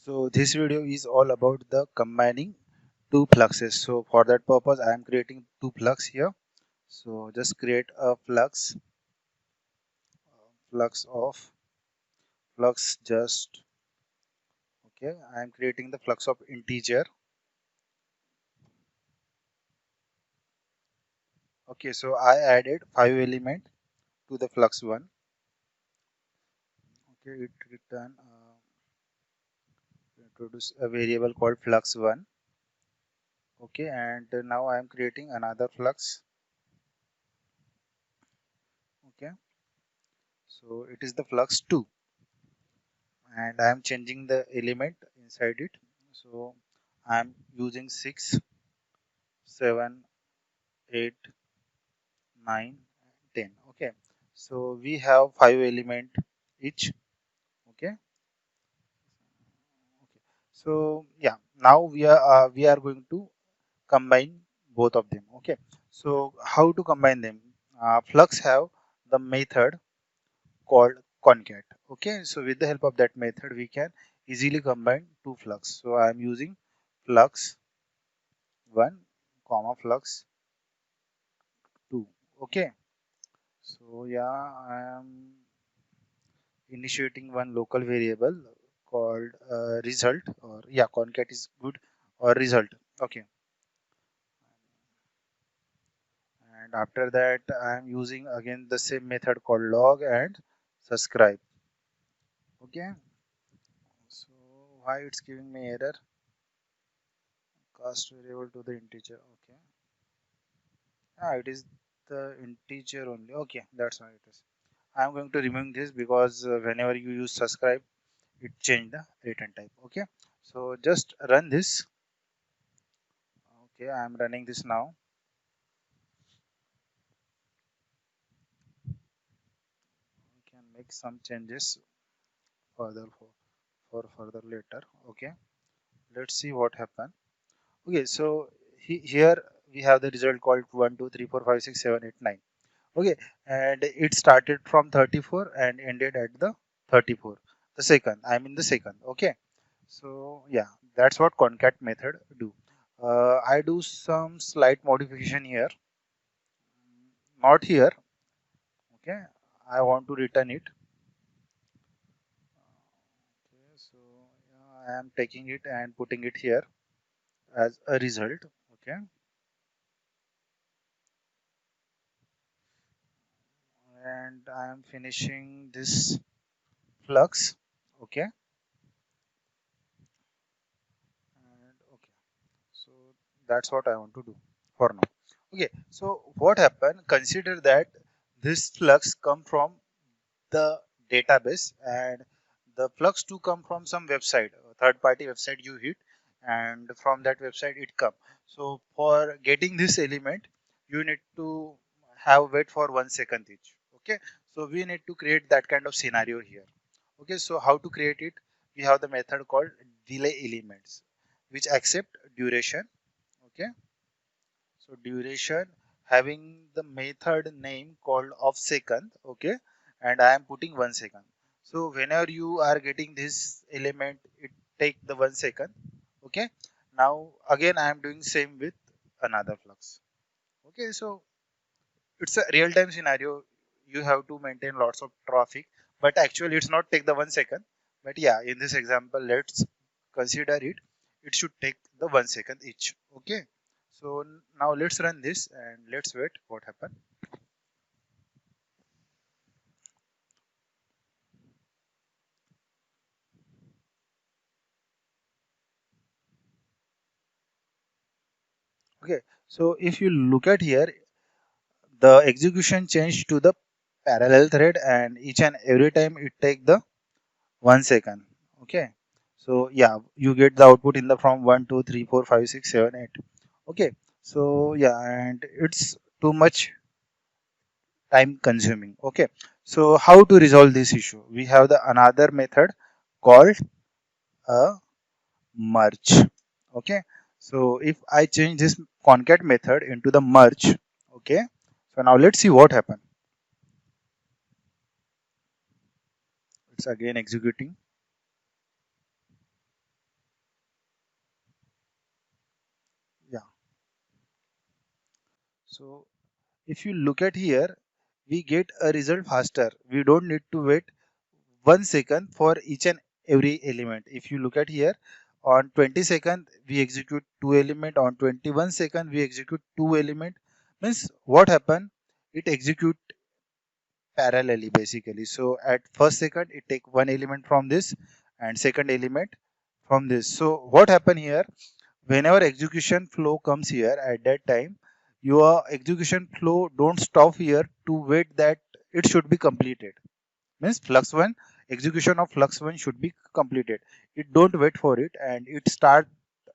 So this video is all about the combining two fluxes. So for that purpose I am creating two flux here. So just create a flux just okay. I am creating the flux of integer. Okay, so I added 5 element to the flux one. Okay, it return introduce a variable called flux one. Okay, and now I am creating another flux. Okay, so it is the flux 2 and I am changing the element inside it. So I am using 6, 7, 8, 9, 10. Okay, so we have 5 element each. Okay, so yeah, now we are going to combine both of them. Okay, so how to combine them? Flux have the method called concat. Okay, so with the help of that method we can easily combine two flux. So I am using flux 1 comma flux 2. Okay, so yeah, I am initiating one local variable called result, or yeah, concat is good, or result. Okay, and after that I am using again the same method called log and subscribe. Okay, so why it's giving me error? Cast variable to the integer. Okay, it is the integer only. Okay, that's why it is. I'm going to remove this because whenever you use subscribe it change the return type. Okay, so just run this. Okay, I'm running this now. We can make some changes further for further later. Okay, let's see what happened. Okay, so here we have the result called 1 2 3 4 5 6 7 8 9. Okay, and it started from 34 and ended at the 34, the second. I'm in the second. Okay, so yeah, that's what concat method do. I do some slight modification here, not here. Okay, I want to return it. Okay, so yeah, I am taking it and putting it here as a result. Okay, and I am finishing this flux. Okay, and okay, so that's what I want to do for now. Okay, so what happened? Consider that this flux come from the database, and the flux to come from some website, a third party website you hit, and from that website it come. So for getting this element you need to have wait for 1 second each. Okay, so we need to create that kind of scenario here. Okay, so how to create it? We have the method called delay elements which accept duration. Okay, so duration having the method name called of second. Okay, and I am putting 1 second. So whenever you are getting this element it take the 1 second. Okay, now again I am doing same with another flux. Okay, so it's a real-time scenario. You have to maintain lots of traffic, but actually it's not take the 1 second. But yeah, in this example let's consider it should take the 1 second each. Okay, so now let's run this and let's wait what happened. Okay, so if you look at here, the execution changed to the parallel thread, and each and every time it take the 1 second. Okay, so yeah, you get the output in the from 1 2 3 4 5 6 7 8. Okay, so yeah, and it's too much time consuming. Okay, so how to resolve this issue? We have the another method called a merge. Okay, so if I change this concat method into the merge. Okay, so now let's see what happened. It's again executing. So if you look at here, we get a result faster. We don't need to wait 1 second for each and every element. If you look at here, on 20 second we execute two element, on 21 second we execute two element. Means what happen? It execute parallelly basically. So at first second it take one element from this and second element from this. So what happen here? Whenever execution flow comes here, at that time your execution flow don't stop here to wait that it should be completed. Means flux 1, execution of flux 1 should be completed. It don't wait for it and it start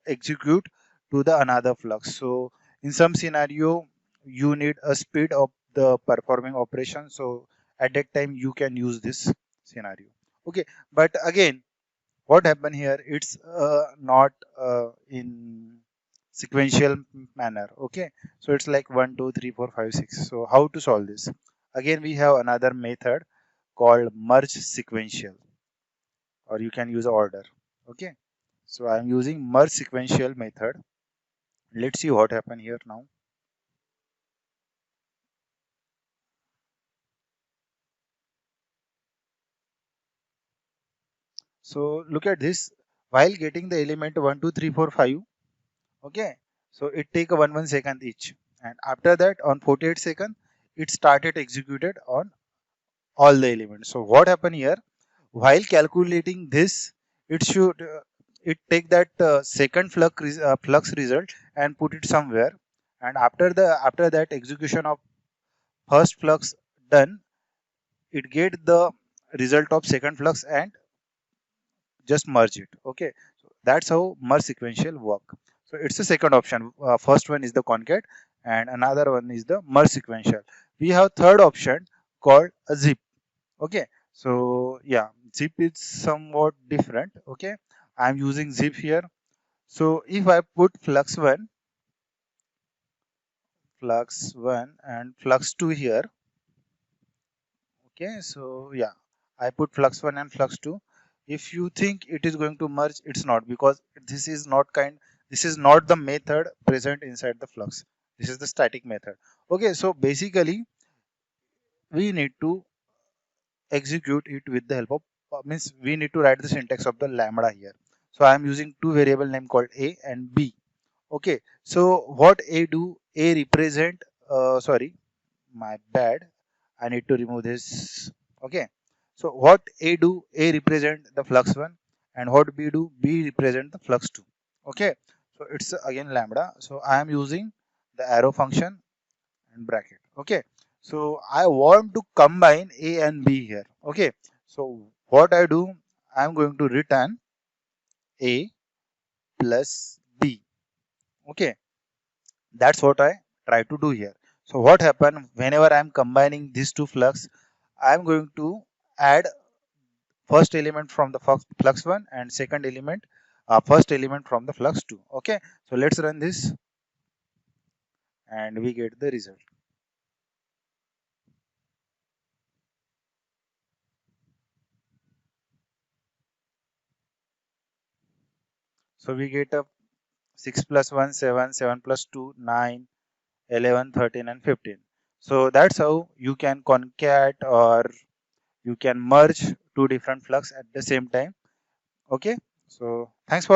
execute to the another flux. So in some scenario you need a speed of the performing operation, so at that time you can use this scenario. Okay, but again what happened here, it's not in sequential manner. Okay, so it's like 1 2 3 4 5 6. So how to solve this? Again we have another method called merge sequential, or you can use order. Okay, so I'm using merge sequential method. Let's see what happened here now. So look at this. While getting the element 1 2 3 4 5, okay, so it take a 1 second each, and after that on 48 second it started executed on all the elements. So what happened here? While calculating this, it should it take that second flux result and put it somewhere, and after that execution of first flux done, it get the result of second flux and just merge it. Okay, so that's how merge sequential work. So it's the second option. First one is the concat and another one is the merge sequential. We have third option called a zip. Okay, so yeah, zip is somewhat different. Okay, I'm using zip here. So if I put flux 1 and flux 2 here. Okay, so yeah, I put flux 1 and flux 2. If you think it is going to merge, it's not, because this is not the method present inside the flux. This is the static method. Okay, so basically we need to execute it with the help of means we need to write the syntax of the lambda here. So I am using two variable name called a and b. Okay, so what a do? A represent sorry, my bad, I need to remove this. Okay, so what a do? A represent the flux 1, and what b do? B represent the flux 2. Okay, so it's again lambda, so I am using the arrow function and bracket. Okay, so I want to combine a and b here. Okay, so what I do, I'm going to return a plus b. Okay, that's what I try to do here. So what happen whenever I'm combining these two flux, I'm going to add first element from the flux 1 and second element first element from the flux 2. Okay, so let's run this and we get the result. So we get a 6 plus 1 7, 7 plus 2 9, 11, 13 and 15. So that's how you can concat or you can merge two different flux at the same time. Okay, so thanks for